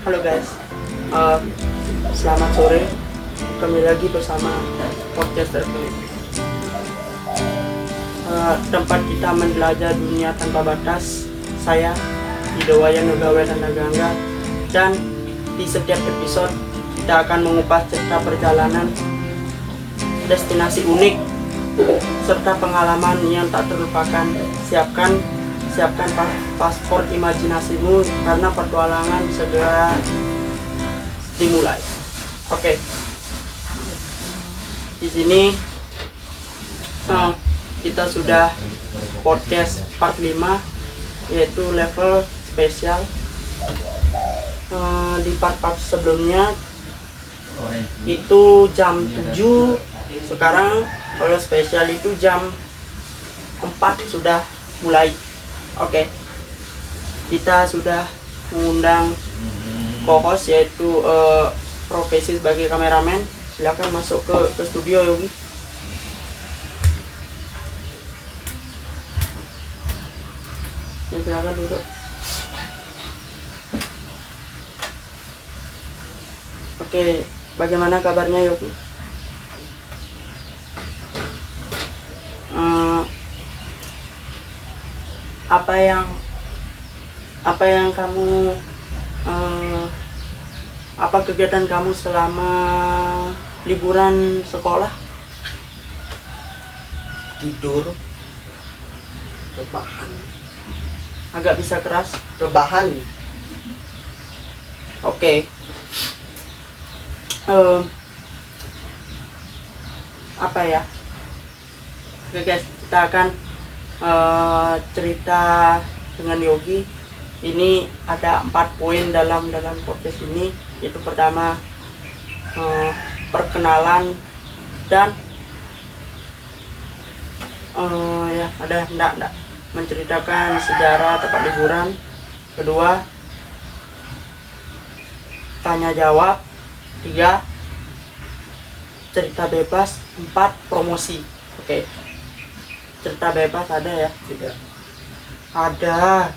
Halo guys, Eh, selamat sore. Kembali lagi bersama podcast Tertulis. Tempat kita menjelajah dunia tanpa batas. Saya Hidowaya Nugawena Nagangga, dan di setiap episode kita akan mengupas cerita perjalanan, destinasi unik, serta pengalaman yang tak terlupakan. Siapkan paspor imajinasimu karena petualangan segera dimulai. Oke. Di sini kita sudah podcast part 5, yaitu level spesial. Di part-part sebelumnya itu jam 7, sekarang kalau spesial itu jam 4 sudah mulai. Oke, kita sudah mengundang co-host, yaitu profesi sebagai kameramen. Silakan masuk ke studio, Yogi. Ya, silakan duduk. Oke, bagaimana kabarnya, Yogi? Apa yang kamu apa kegiatan kamu selama liburan sekolah? Tidur, rebahan, Agak bisa keras. rebahan. Oke. Apa ya? Oke guys, kita akan cerita dengan Yogi. Ini ada 4 poin dalam podcast ini. Itu pertama, perkenalan dan ya ada enggak menceritakan sejarah tempat liburan. Kedua, tanya jawab. 3, cerita bebas. 4, promosi. Oke. Cerita bebas ada ya? Tidak. Ada.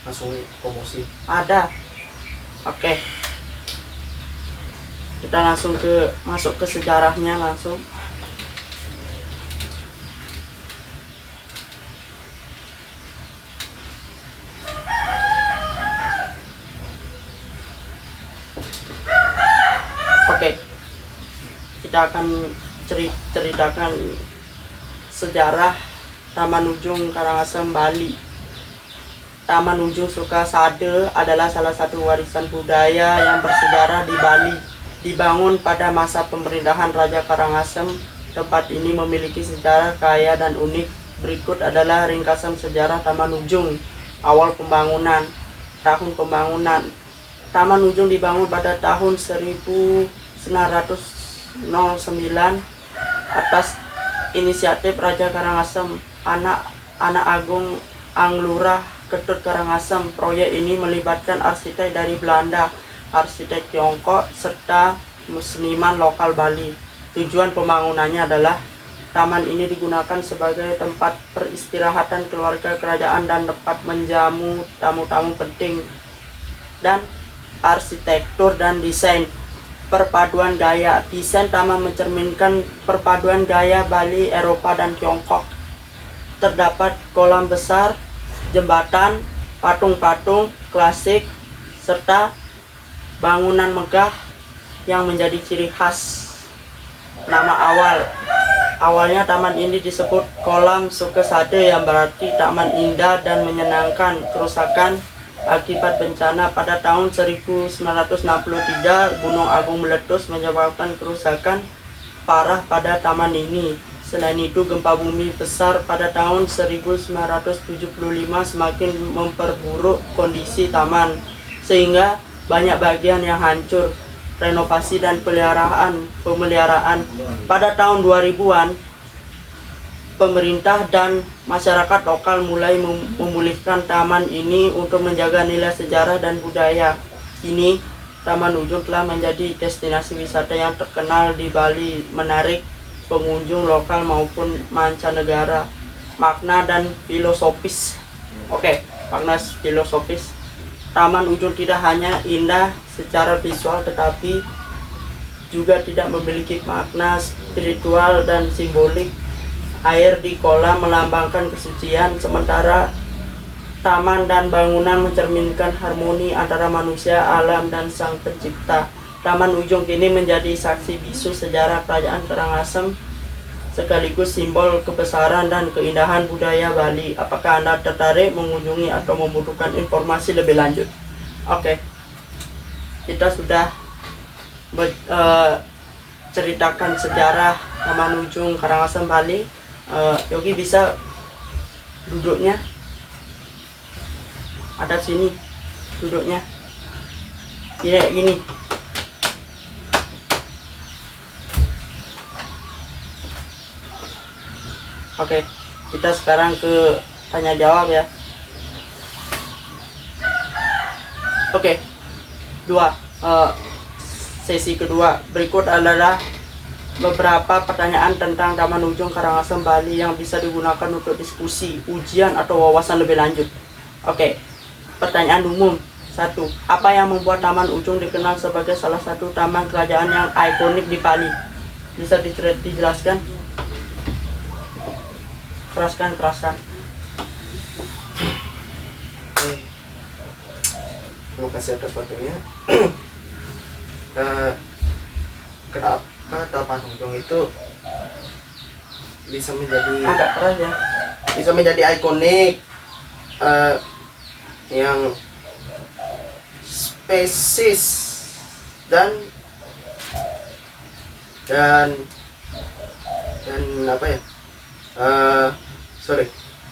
Langsung promosi. Ada. Oke. Kita langsung masuk ke sejarahnya langsung. Oke. Kita akan ceritakan sejarah Taman Ujung Karangasem, Bali. Taman Ujung Sukasade adalah salah satu warisan budaya yang bersejarah di Bali. Dibangun pada masa pemerintahan Raja Karangasem, tempat ini memiliki sejarah kaya dan unik. Berikut adalah ringkasan sejarah Taman Ujung. Awal pembangunan. Tahun pembangunan. Taman Ujung dibangun pada tahun 1909 atas inisiatif Raja Karangasem, anak agung Anglurah Ketut Karangasem. Proyek ini melibatkan arsitek dari Belanda, arsitek Tiongkok, serta seniman lokal Bali. Tujuan pembangunannya adalah taman ini digunakan sebagai tempat peristirahatan keluarga kerajaan dan tempat menjamu tamu-tamu penting. Dan arsitektur dan desain. Perpaduan gaya. Desain taman mencerminkan perpaduan gaya Bali, Eropa, dan Tiongkok. Terdapat kolam besar, jembatan, patung-patung klasik, serta bangunan megah yang menjadi ciri khas. Nama awalnya taman ini disebut Kolam Sukasade, yang berarti taman indah dan menyenangkan. Kerusakan akibat bencana pada tahun 1963, Gunung Agung meletus menyebabkan kerusakan parah pada taman ini. Selain itu, gempa bumi besar pada tahun 1975 semakin memperburuk kondisi taman, sehingga banyak bagian yang hancur. Renovasi dan pemeliharaan. Pada tahun 2000-an, pemerintah dan masyarakat lokal mulai memulihkan taman ini untuk menjaga nilai sejarah dan budaya. Kini, Taman Ujung telah menjadi destinasi wisata yang terkenal di Bali, menarik pengunjung lokal maupun mancanegara. Makna dan filosofis. Oke, makna filosofis. Taman Ujung tidak hanya indah secara visual tetapi juga tidak memiliki makna spiritual dan simbolik. Air di kolam melambangkan kesucian, sementara taman dan bangunan mencerminkan harmoni antara manusia, alam, dan sang pencipta. Taman Ujung kini menjadi saksi bisu sejarah kerajaan Karangasem, sekaligus simbol kebesaran dan keindahan budaya Bali. Apakah Anda tertarik mengunjungi atau membutuhkan informasi lebih lanjut? Oke, kita sudah ceritakan sejarah Taman Ujung Karangasem Bali. Yogi bisa duduknya ada sini, duduknya gini. Oke, kita sekarang ke tanya jawab ya. Oke, sesi kedua. Berikut adalah beberapa pertanyaan tentang Taman Ujung Karangasem Bali yang bisa digunakan untuk diskusi, ujian, atau wawasan lebih lanjut. Oke, pertanyaan umum. 1. Apa yang membuat Taman Ujung dikenal sebagai salah satu taman kerajaan yang ikonik di Bali? Bisa dijelaskan? Keraskan. Terima kasih atas waktunya. Kenapa Taman Ujung itu bisa menjadi Agak keras ya. bisa menjadi ikonik, yang spesies dan apa ya,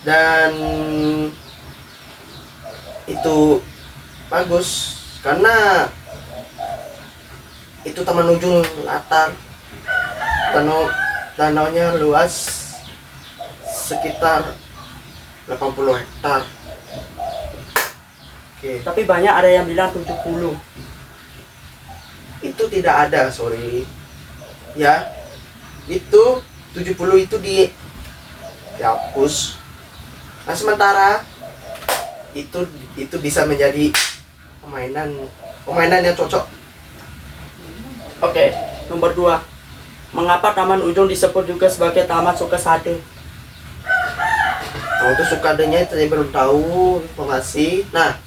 dan itu bagus karena itu Taman Ujung latar danaunya luas sekitar 80 hektar. Oke. Tapi banyak ada yang bilang 70. Itu tidak ada, ya, itu 70 itu dihapus. Nah, sementara itu bisa menjadi permainan yang cocok. Oke, nomor 2. Mengapa Taman Ujung disebut juga sebagai Taman Sukasade? Nah, untuk Sukadenya itu saya belum tahu informasi. Nah,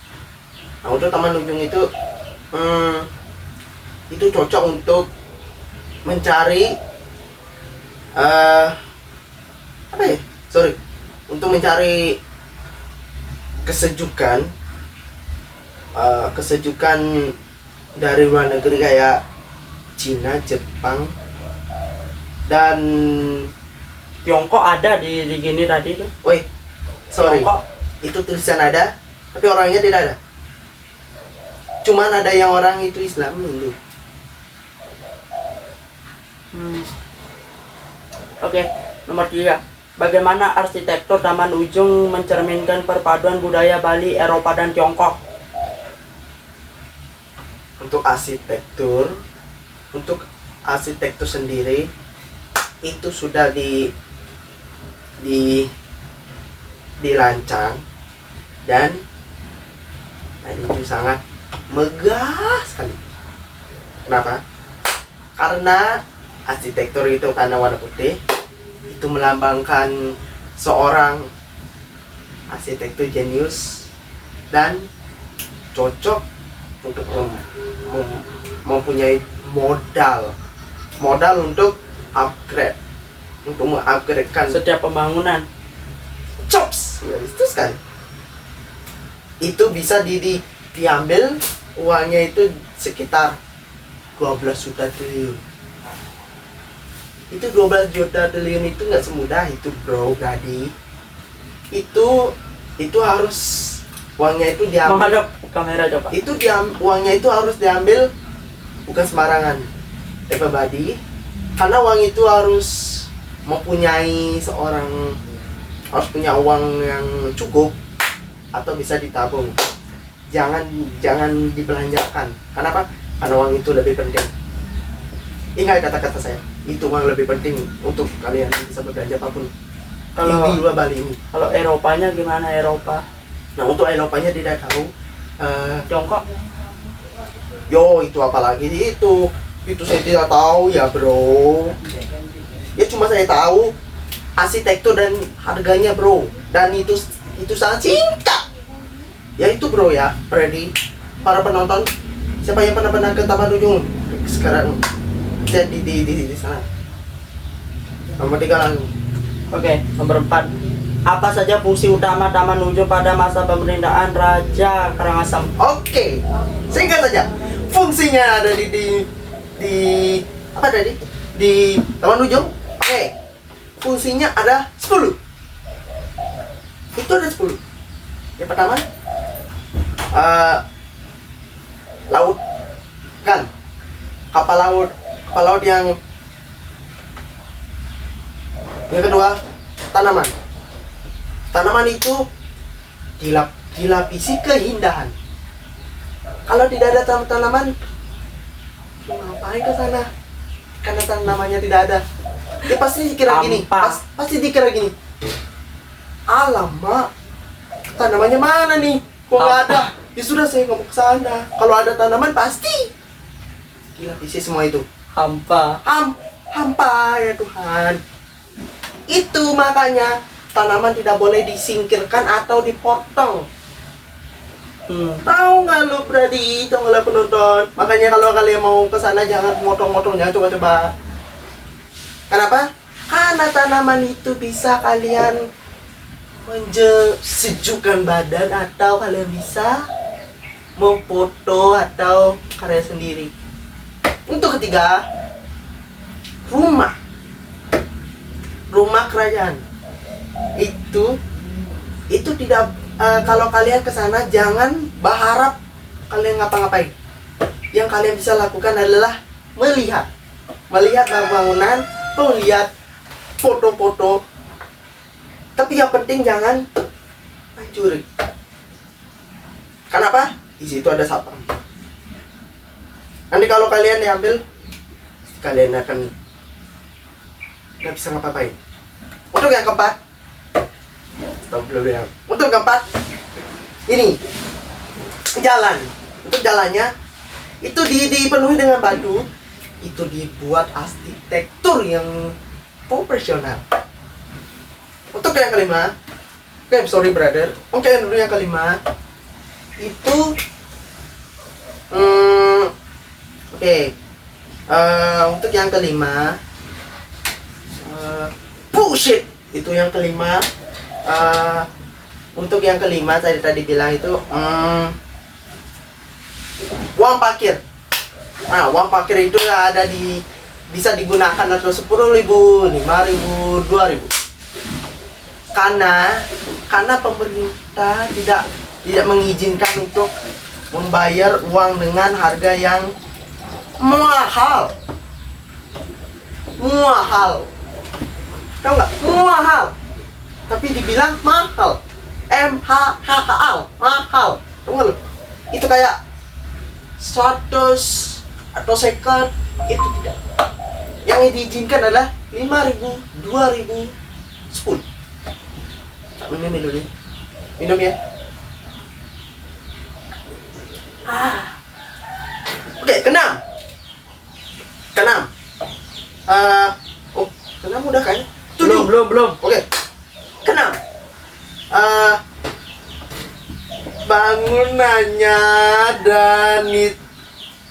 untuk Taman Ujung itu cocok untuk mencari untuk mencari kesejukan dari luar negeri kayak Cina, Jepang, dan Tiongkok ada di gini tadi tuh. Tiongkok itu tulisan ada, tapi orangnya tidak ada. Cuman ada yang orang itu Islam dulu. Oke, nomor 3. Bagaimana arsitektur Taman Ujung mencerminkan perpaduan budaya Bali, Eropa, dan Tiongkok? Untuk arsitektur sendiri itu sudah dirancang dan itu sangat megah sekali. Kenapa? Karena arsitektur itu karena warna putih itu melambangkan seorang arsitektur jenius dan cocok untuk mempunyai modal untuk mengupgradekan Setiap pembangunan. chops ya, itu sekali. Itu bisa diambil uangnya itu sekitar 12 juta triliun. Itu 12 juta triliun itu nggak semudah itu, bro, Gadi. Itu harus uangnya itu diambil. Menghadap kamera coba. Uangnya itu harus diambil bukan sembarangan, everybody. Karena uang itu harus punya uang yang cukup atau bisa ditabung. Jangan dibelanjakan. Kenapa? Karena uang itu lebih penting. Ingat kata-kata saya, itu uang lebih penting untuk kalian bisa berbelanja apapun Kalau di luar Bali ini. Kalau Eropanya gimana Eropa? Nah, untuk Eropanya tidak tahu. Tiongkok. Yo, itu apalagi itu saya tidak tahu ya bro. Ya cuma saya tahu arsitektur dan harganya bro. Dan itu sangat singkat. Ya itu bro ya, Freddy. Para penonton, siapa yang pernah ke Taman Ujung sekarang jadi di sana. Nomor 3 langsung. Oke, nomor 4. Apa saja fungsi utama Taman Ujung pada masa pemerintahan Raja Karangasem? Oke, singkat saja. Fungsinya ada di apa tadi? Di Taman Ujung. Oke. Fungsinya ada 10. Itu ada 10. Yang pertama, laut kan, kapal laut yang kedua, tanaman itu dilapisi keindahan. Kalau tidak ada tanaman, mau ngapain ke sana? Karena tanamannya tidak ada. Dia pasti dikira gini, pasti dikira gini. Alamak, tanamannya mana nih? Kok nggak ada? Ya sudah, saya nggak mau ke sana. Kalau ada tanaman pasti dilapisi semua itu. Hampa. Hampa ya Tuhan. Itu makanya tanaman tidak boleh disingkirkan atau dipotong. Tahu nggak lo berarti, tahu nggak penonton? Makanya kalau kalian mau ke sana jangan motong-motongnya, coba-coba. Kenapa? Karena tanaman itu bisa kalian sejukkan badan, atau kalian bisa memfoto atau karya sendiri. Untuk ketiga, rumah kerajaan itu tidak kalau kalian ke sana jangan berharap kalian ngapa-ngapain. Yang kalian bisa lakukan adalah melihat bangunan, melihat foto-foto. Tapi yang penting jangan mencuri. Kenapa? Di situ ada satpam. Nanti kalau kalian diambil, kalian akan nggak bisa ngapa-ngapain. Untuk yang keempat, ini jalan. Untuk jalannya itu dipenuhi dengan batu. Itu dibuat arsitektur yang profesional. Untuk yang kelima, sorry brother. Oke, dulu yang kelima itu untuk yang kelima bullshit. Itu yang kelima. Untuk yang kelima tadi bilang itu uang parkir. Nah, uang parkir itu ada bisa digunakan atau 10.000, 5.000, 2.000. Karena pemerintah tidak mengizinkan untuk membayar uang dengan harga yang mahal. Tahu nggak? Mahal. Tapi dibilang mahal. MHHL, mahal. Tahu nggak lo? Itu kayak 100 atau 50, itu tidak. Yang diizinkan adalah 5.000, 2.000, 10. Minum dulu nih. Minum ya. Oke, keenam. Keenam udah kan? Belum. Oke. Keenam. Bangunannya dan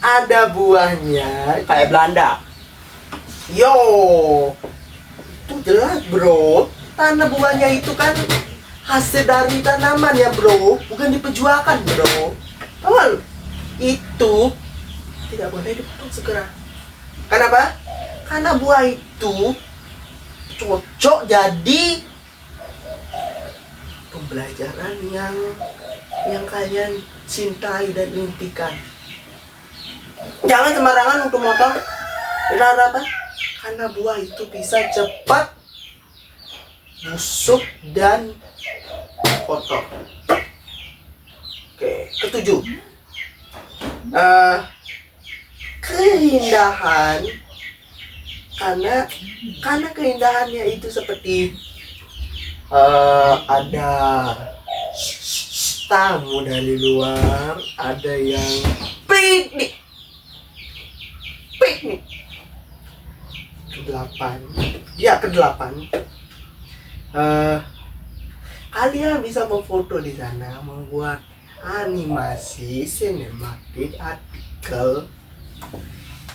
ada buahnya Kayak Belanda. Yo, itu jelas bro. Tanah buahnya itu kan hasil dari tanaman ya bro, bukan diperjualkan bro. Tahu? Itu tidak boleh dipotong segera. Kenapa? Karena buah itu cocok jadi pembelajaran yang kalian cintai dan impikan. Jangan sembarangan untuk motong. Kenapa? Karena buah itu bisa cepat busuk dan kotor. Oke, ketujuh. Keindahan, karena keindahannya itu seperti ada tamu dari luar, ada yang piknik. Piknik. Kedelapan. Ya, kedelapan. Kalian bisa memfoto di sana, membuat animasi, sinematik, artikel.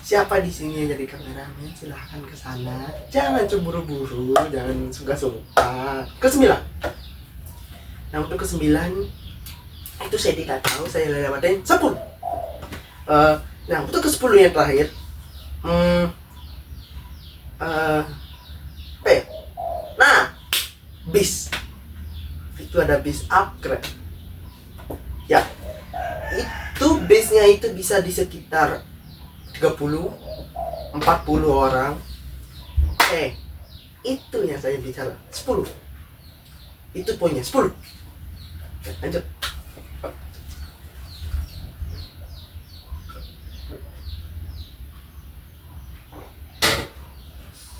Siapa di sini yang jadi kameramen? Silahkan ke sana. Jangan cemburu-buru, jangan suka-suka. Kesembilan. Nah, untuk kesembilan itu saya tidak tahu, saya lewatin 10. Nah, untuk ke-10 yang terakhir, P. Nah, bis. Itu ada bis upgrade. Ya, itu bisnya itu bisa di sekitar 30, 40 orang. Itu yang saya bicara. 10. Itu poinnya 10. Lanjut.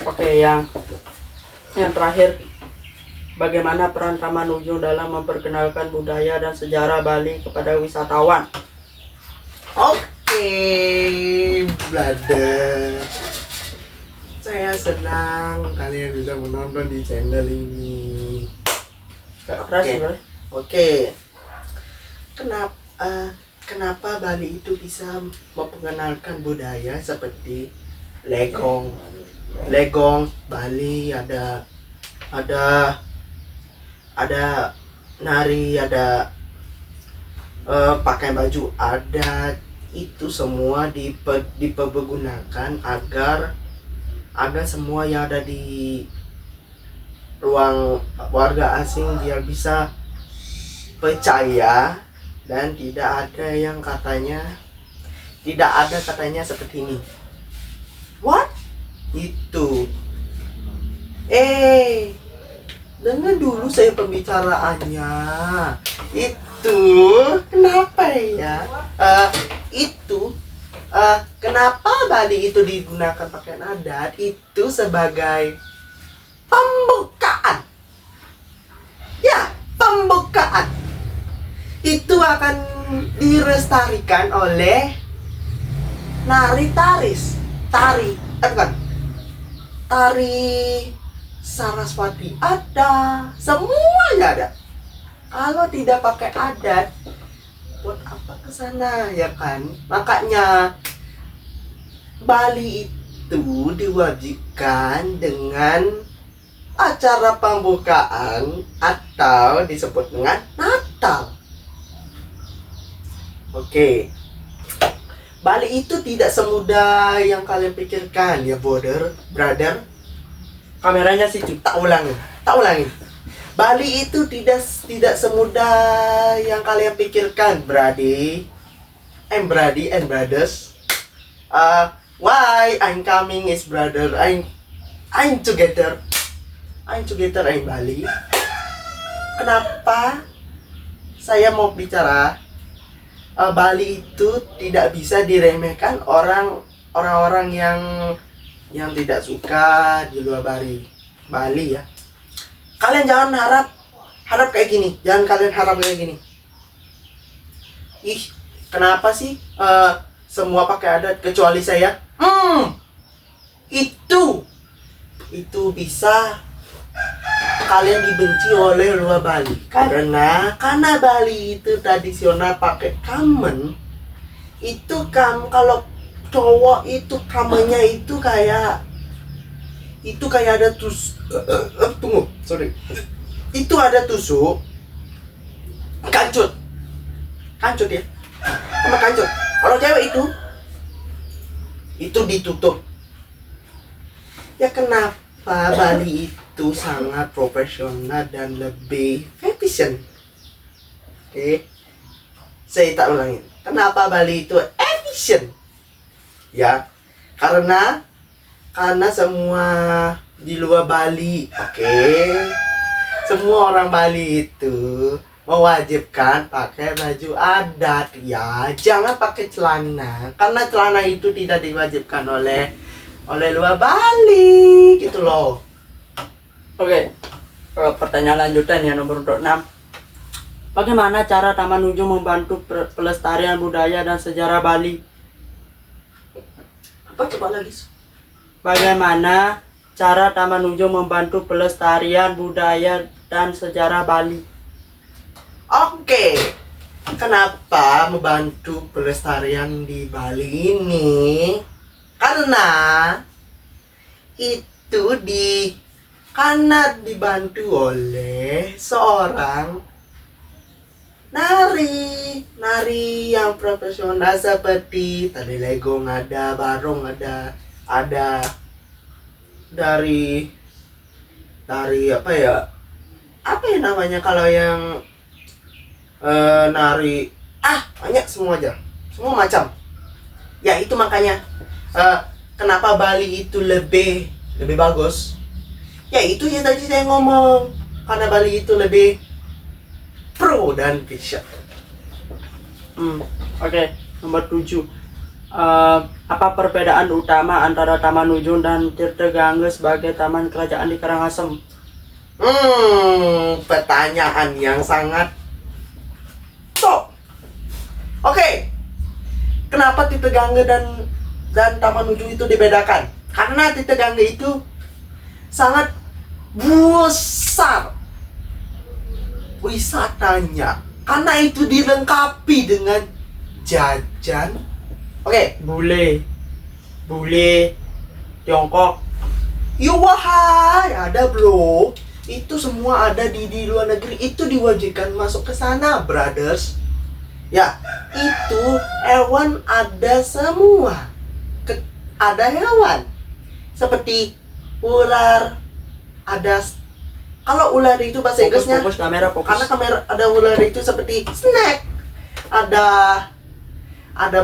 Oke, yang terakhir, bagaimana peran Taman Ujung dalam memperkenalkan budaya dan sejarah Bali kepada wisatawan? Oke, brother. Saya senang kalian bisa menonton di channel ini. Terasi, Bro. Oke. Kenapa Bali itu bisa memperkenalkan budaya seperti legong? Legong Bali ada nari, ada pakai baju adat, itu semua dipergunakan agar semua yang ada di ruang warga asing dia bisa percaya, dan tidak ada katanya seperti ini. What? Itu dengar dulu saya pembicaraannya. Itu kenapa ya? Kenapa Bali itu digunakan pakaian adat itu sebagai pembukaan? Ya, pembukaan. Itu akan dilestarikan oleh tari Saraswati ada, semuanya ada. Kalau tidak pakai adat, buat apa ke sana, ya kan? Makanya Bali itu diwajibkan dengan acara pembukaan atau disebut dengan Natal. Oke. Bali itu tidak semudah yang kalian pikirkan, ya brother. Kameranya sih Tak ulangi. Bali itu tidak semudah yang kalian pikirkan, Brady and brothers. Why I'm coming is brother. I'm together in Bali. Kenapa saya mau bicara? Bali itu tidak bisa diremehkan orang-orang yang tidak suka di luar Bali ya. Kalian jangan harap kayak gini. Jangan kalian harap kayak gini. Kenapa sih semua pakai adat kecuali saya? Itu bisa kalian dibenci oleh luar Bali karena Bali itu tradisional pakai kamen. Itu kalau cowok itu kamennya itu kayak ada itu ada tusuk kancut ya, sama kancut. Kalau cewek itu ditutup. Ya kenapa Bali itu sangat profesional dan lebih efisien? Oke, saya tak ulangin. Kenapa Bali itu efisien? Ya, karena semua di luar Bali, semua orang Bali itu mewajibkan pakai baju adat. Ya, jangan pakai celana, karena celana itu tidak diwajibkan oleh luar Bali, gitu loh. Oke. Pertanyaan lanjutan ya, nomor 6. Bagaimana cara Taman Ujung membantu pelestarian budaya dan sejarah Bali? Apa coba lagi? Bagaimana cara Taman Ujung membantu pelestarian budaya dan sejarah Bali? Oke, kenapa membantu pelestarian di Bali ini? Karena itu karena dibantu oleh seorang nari yang profesional seperti tadi legong ada, barong ada dari apa ya namanya kalau yang nari banyak semua macam ya. Itu makanya kenapa Bali itu lebih bagus ya, itu yang tadi saya ngomong, karena Bali itu lebih pro dan fashion. Oke. Nomor 7. Apa perbedaan utama antara Taman Ujung dan Tirtagangga sebagai taman kerajaan di Karangasem? Pertanyaan yang sangat top. Oke. Kenapa Tirtagangga dan Taman Ujung itu dibedakan? Karena Tirtagangga itu sangat besar wisatanya, karena itu dilengkapi dengan jajan. Oke, Bule Tiongkok. wahai ada bro, itu semua ada di luar negeri, itu diwajibkan masuk ke sana brothers ya. Itu hewan ada semua, ada hewan seperti ular, ada. Kalau ular itu bahasa Inggrisnya, Fokus kamera, fokus. karena kamera ada ular itu seperti snake, ada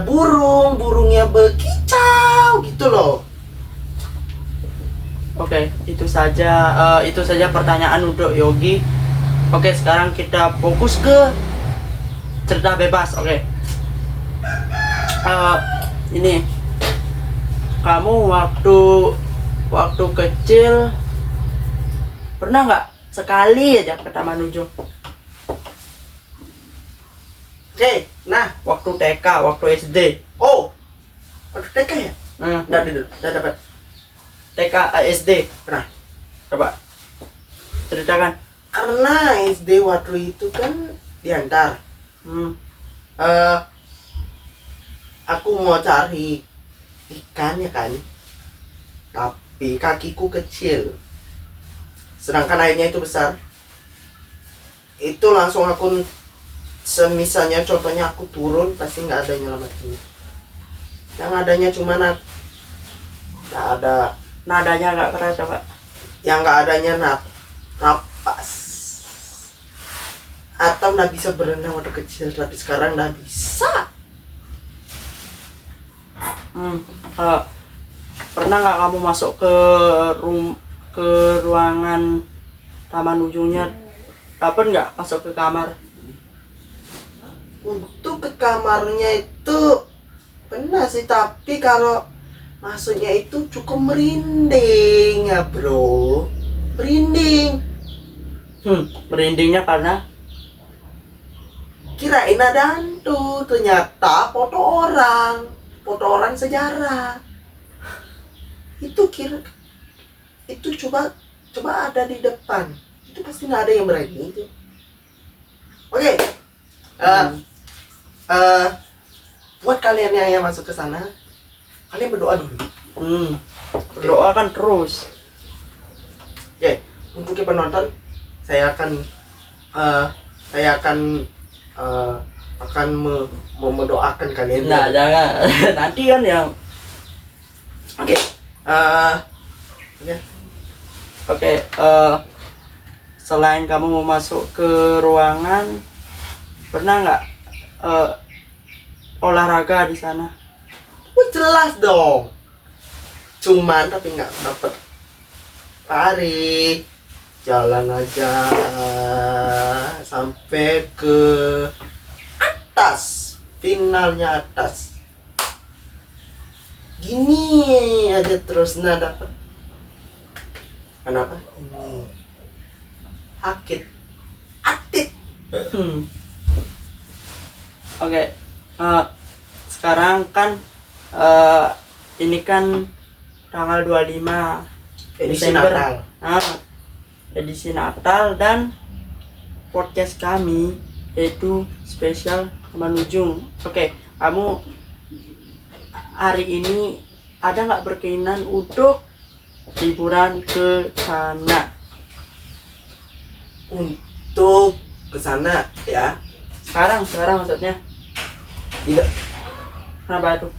burungnya berkicau gitu loh. Oke, itu saja pertanyaan untuk Yogi. Oke, sekarang kita fokus ke cerita bebas. Oke. Ini kamu waktu kecil pernah nggak sekali aja ke Taman Ujung? Oke, nah, Waktu TK, waktu SD. waktu TK ya? Udah dapat. TK, SD. Pernah. Coba ceritakan. Karena SD waktu itu kan diantar. Aku mau cari ikan ya kan, tapi kakiku kecil, sedangkan airnya itu besar. Itu langsung aku, semisalnya contohnya aku turun, pasti nggak ada nyelamatin. Yang adanya cuma nggak ada, Nadanya nggak keras, coba. yang nggak adanya napas, atau nggak bisa berenang waktu kecil, tapi sekarang nggak bisa. Pernah nggak kamu masuk ke ruangan Taman Ujungnya? Dapat nggak masuk ke kamar? Untuk ke kamarnya itu pernah sih, tapi kalau masuknya itu cukup merinding ya bro, merinding. Merindingnya karena Kirain ada hantu, ternyata foto orang sejarah. Itu coba ada di depan, itu pasti nggak ada yang berani itu. Oke. Buat kalian yang masuk ke sana, kalian berdoa dulu. berdoa kan terus. Oke, untuk yang penonton, saya akan mendoakan kalian. Nah, jangan. Nanti kan yang Oke. Oke, selain kamu mau masuk ke ruangan, pernah nggak olahraga di sana? Jelas dong. Cuman tapi nggak dapet lari, jalan aja sampai ke atas, finalnya atas. Gini aja terus nggak dapet. Kenapa? Ini akit. Oke, sekarang kan eh, ini kan tanggal 25 Edisi Desember. Natal. Edisi Natal dan podcast kami yaitu spesial Manujung. Oke, kamu hari ini ada nggak berkeinginan untuk liburan ke sana? Untuk ke sana ya. Sekarang maksudnya. Tidak. Kenapa tuh?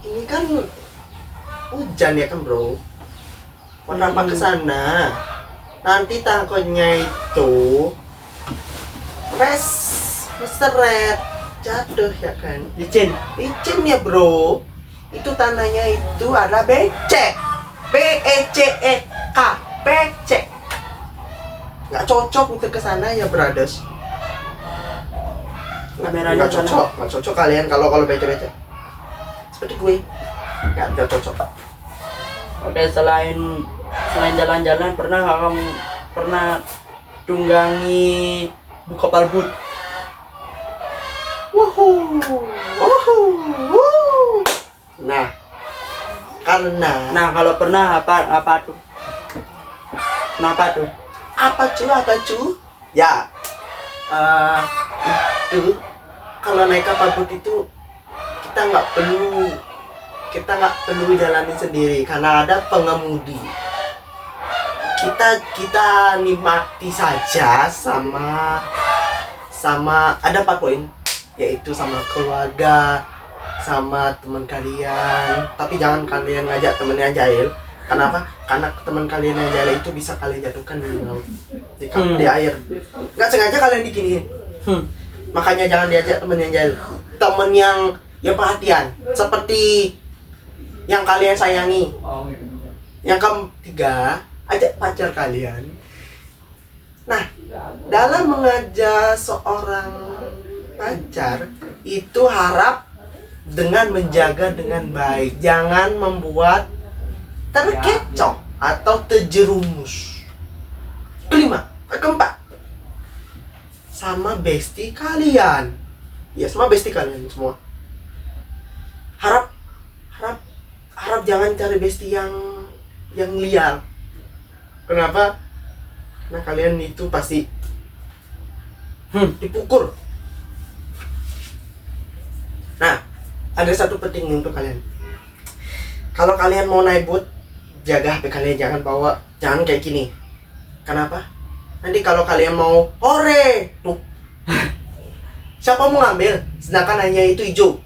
Ini kan hujan ya kan, Bro. Kenapa ke sana? Nanti takutnya itu seret jatuh ya kan. Licin. Licin ya, Bro. Itu tanahnya itu ada becek. BECEK. Becek. Nggak cocok untuk ke sana ya, brothers. Kameranya Nggak cocok kalian kalau becek-becek. Seperti gue. Nggak cocok. Oke, selain jalan-jalan, pernah nggak kamu tunggangi buka palbut? Wuhu. Nah, karena Nah, kalau pernah apa tuh? Kenapa tuh? apa cu? Ya, itu kalau naik kapal boat itu kita nggak perlu jalanin sendiri karena ada pengemudi. Kita nikmati saja sama ada 4 poin, yaitu sama keluarga, sama teman kalian. Tapi jangan kalian ngajak temennya jahil. Kenapa? Karena teman kalian yang jahil itu bisa kalian jatuhkan di laut, di air. Nggak sengaja kalian diginiin. Makanya jangan diajak temen yang jahil. Temen yang perhatian, seperti yang kalian sayangi. Yang ketiga, ajak pacar kalian. Nah, dalam mengajak seorang pacar itu harap dengan menjaga dengan baik, jangan membuat terkecoh atau terjerumus. Keempat, sama bestie kalian. Ya, sama bestie kalian semua. Harap jangan cari bestie yang liar. Kenapa? Nah, kalian itu pasti dipukul. Nah, ada satu penting untuk kalian. Kalau kalian mau naik boat, jaga HP kalian, jangan kayak gini. Kenapa? Nanti kalau kalian mau hore, tuh siapa mau ngambil? Sedangkan airnya itu hijau,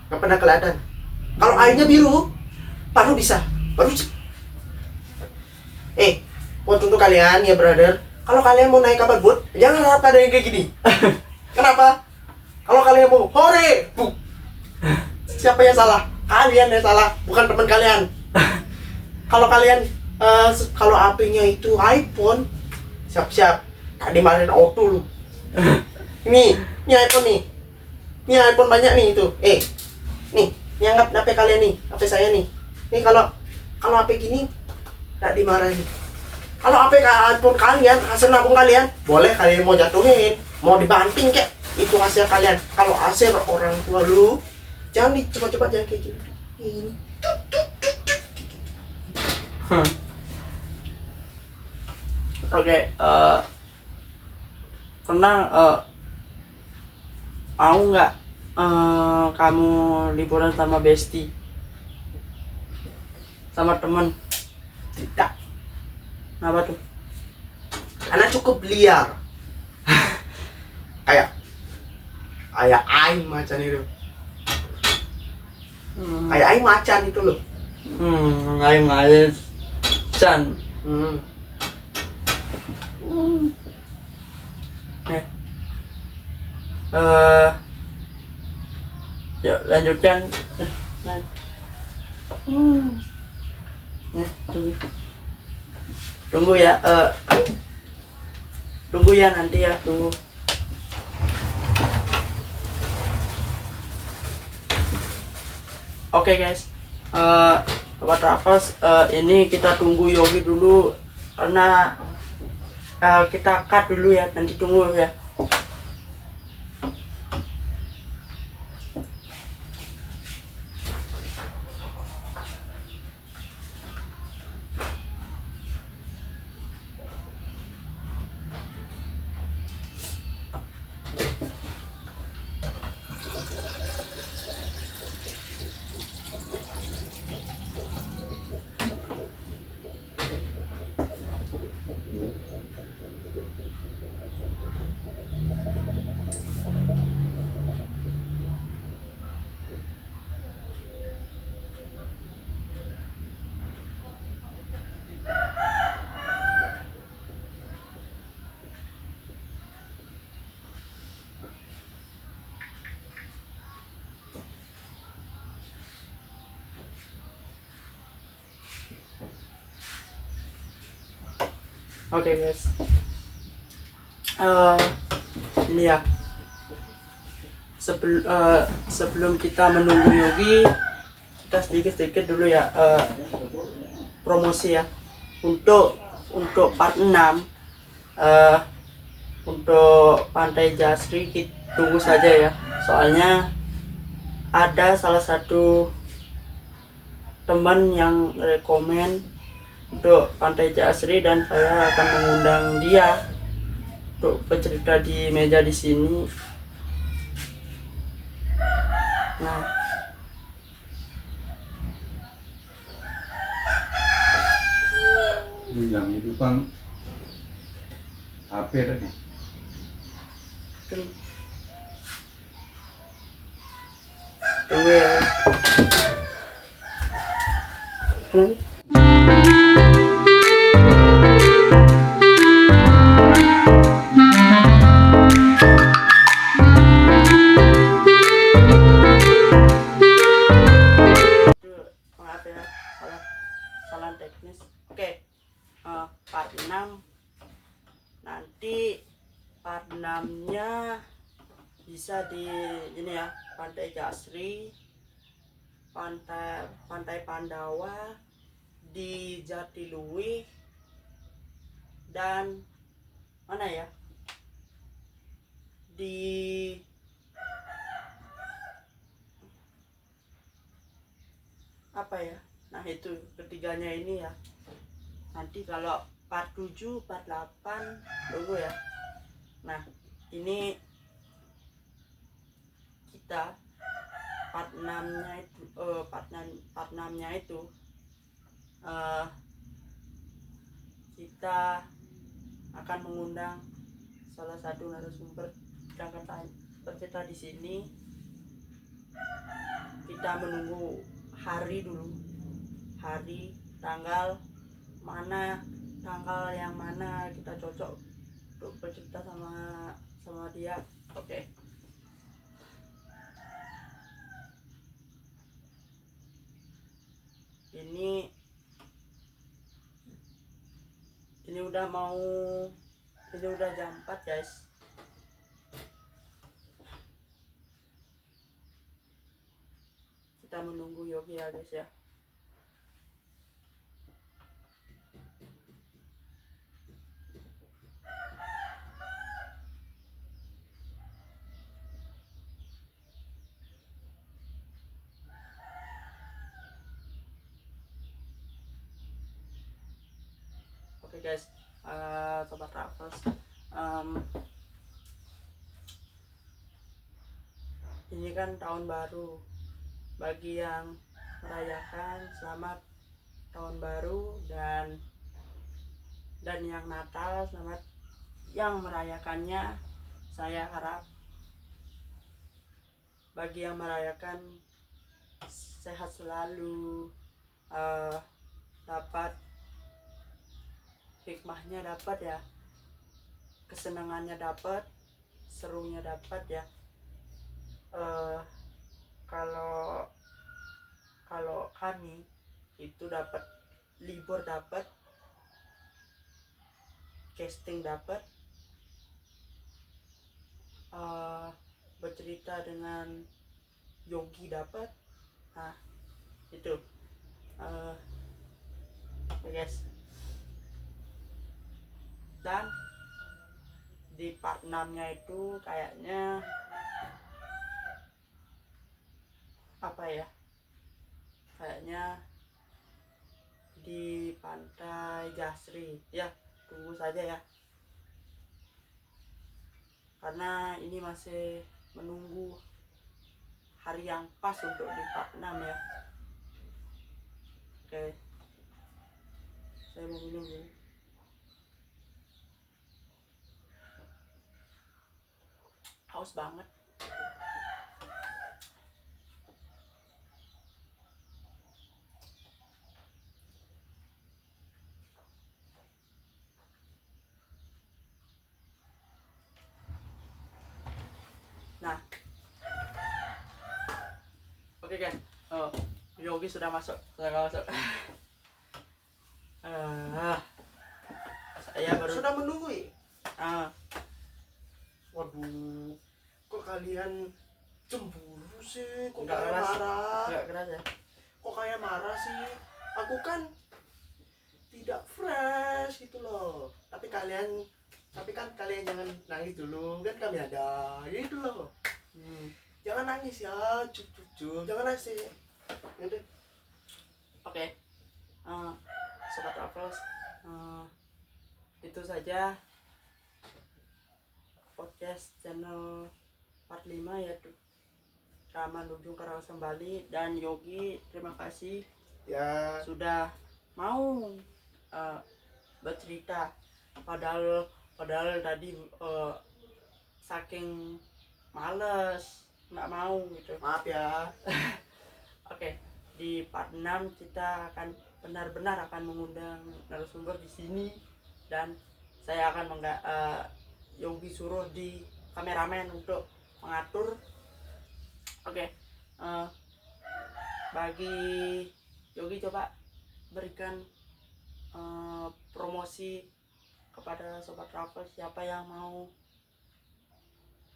nggak pernah kelihatan. Kalau airnya biru, baru bisa. Buat untuk kalian ya, brother, kalau kalian mau naik kapal boat, jangan harap ada yang kayak gini. Kenapa? Kalau kalian mau hore, tuh siapa yang salah? Kalian yang salah, bukan teman kalian. Kalau kalian kalau HP-nya itu iPhone, siap-siap tak dimarahin auto lu. Ini iPhone nih. Ini iPhone banyak nih itu. Nih, anggap HP kalian nih, HP saya nih. Nih kalau HP gini tak dimarahin. Kalau HP iPhone kalian, hasil nabung kalian, boleh kalian mau jatuhin, mau dibanting kek, itu hasil kalian. Kalau hasil orang tua lu, jangan cepat-cepat, jangan kayak gini. Oke, pernah mau nggak kamu liburan sama bestie, sama temen? Tidak. Kenapa tuh? Karena cukup liar. kayak aing macan itu. Kayak aing macan itu loh. Ngalir Chan. Yuk lanjutkan. Tunggu ya, tunggu ya nanti ya, tunggu. Oke guys, Sobat Rafas, ini kita tunggu Yogi dulu karena kita cut dulu ya, nanti tunggu ya. Oke guys. Eh, ini ya. Sebelum kita menunggu Yogi, kita sedikit dulu ya promosi ya. Untuk part 6 untuk Pantai Jasri kita tunggu saja ya. Soalnya ada salah satu teman yang rekomen untuk Pantai Jasri dan saya akan mengundang dia untuk bercerita di meja di sini. Nah, yang itu kan HP tadi. tunggu ya. Maaf ya, salah teknis. Oke, part 6 nanti part 6 nya bisa di ini ya, Pantai Jasri, Pantai Pandawa, di Jatiluwih, dan mana ya, di apa ya, nah itu ketiganya ini ya. Nanti kalau part 7 part 8 tunggu ya. Nah ini kita part 6 nya itu part 6 nya itu kita akan mengundang salah satu narasumber yang akan bercerita di sini. Kita menunggu hari dulu, hari, tanggal yang mana kita cocok untuk bercerita sama dia. Oke. Ini udah jam 4 guys. Kita menunggu Yogi ya guys ya. Oke guys, sobat Travels, ini kan tahun baru. Bagi yang merayakan, selamat tahun baru, dan yang Natal, selamat yang merayakannya. Saya harap bagi yang merayakan sehat selalu, dapat hikmahnya, dapat ya, kesenangannya dapat, serunya dapat ya. Kalau kami itu dapat libur, dapat casting, dapat bercerita dengan Yogi, dapat. Nah itu ya guys. Dan di part 6 nya itu kayaknya apa ya, kayaknya di Pantai Jasri ya. Tunggu saja ya, karena ini masih menunggu hari yang pas untuk di part 6 ya. Oke, saya mau minum dulu. Haus banget. Nah, oke guys, Yogi sudah masuk, Saya baru sudah menunggu ya? ah, Waduh, kok kalian cemburu sih? Kok Nggak kayak keras. marah? nggak keras ya. Kok kayak marah sih? Aku kan tidak fresh gitu loh. Tapi kan kalian jangan nangis dulu, kan kami ada gitu loh. Jangan nangis ya, cucu. Jangan nangis. Gitu. Oke. Sobat Travels, itu saja podcast channel part 5 yaitu Rama Nujung Karangasem Bali. Dan Yogi, terima kasih Ya, sudah mau bercerita, padahal tadi saking males nggak mau gitu. maaf ya. Oke, di part 6 kita akan benar-benar akan mengundang narasumber di sini, dan saya akan Yogi suruh di kameramen untuk mengatur. Oke, bagi Yogi coba berikan promosi kepada Sobat Travel, siapa yang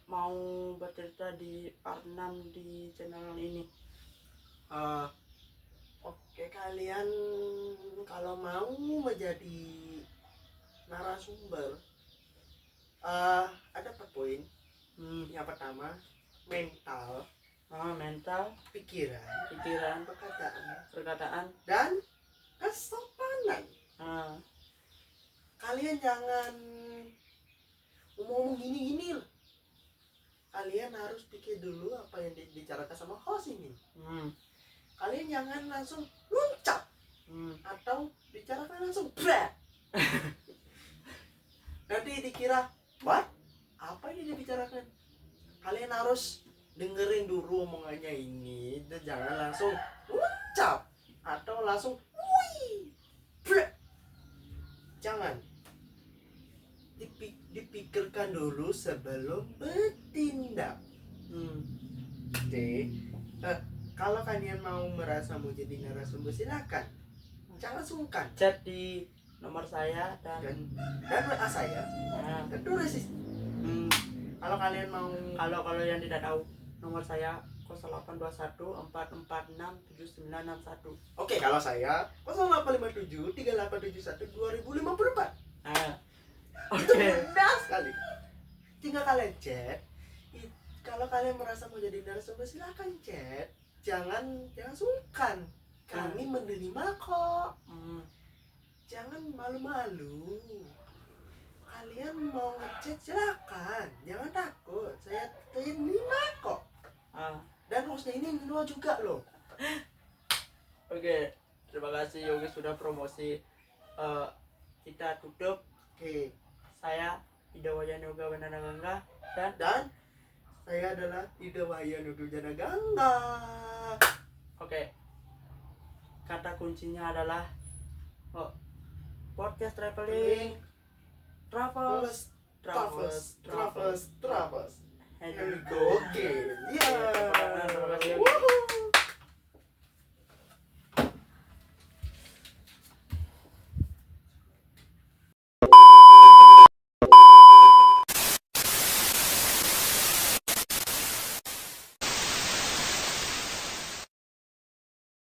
mau bercerita di part 6 di channel ini. Oke, kalian kalau mau menjadi narasumber, ada 4 poin. Yang pertama, mental, Mental, pikiran, perkataan, dan kesopanan. Kalian jangan ngomong gini-gini loh. Kalian harus pikir dulu apa yang dibicarakan sama host ini. Kalian jangan langsung loncat atau bicarakan langsung brat. Nanti dikira what? Apa ini dibicarakan? Kalian harus dengerin dulu omongannya ini dan jangan langsung loncat atau langsung wih brat. Jangan. Dipikirkan dulu sebelum bertindak. Oke. Kalau kalian mau merasa mau jadi narasumber, silakan. Jangan sungkan. Chat di nomor saya dan WA saya. Dan tulis. Kalau kalian mau, kalau yang tidak tahu, nomor saya 0821 446 7961. oke, kalau saya 0857 3871 2054. Itu mudah sekali. Tinggal kalian chat. Kalau kalian merasa mau jadi narasumber, silakan chat. Jangan sungkan. Kami menerima kok. Jangan malu-malu. Kalian mau ngechat silakan. Jangan takut. Saya terima kok. Dan hostnya ini Nino juga loh. Oke, terima kasih Yogi sudah promosi. Kita tutup. Oke. Saya Ida Wayan Yoga Wenana Gangga Dan saya adalah Ida Wahya Nudu Jana Gangga. Oke. Kata kuncinya adalah podcast traveling. Travels. Travels. And Here we go again. Yeah. Terima kasih Yogi. Woohoo.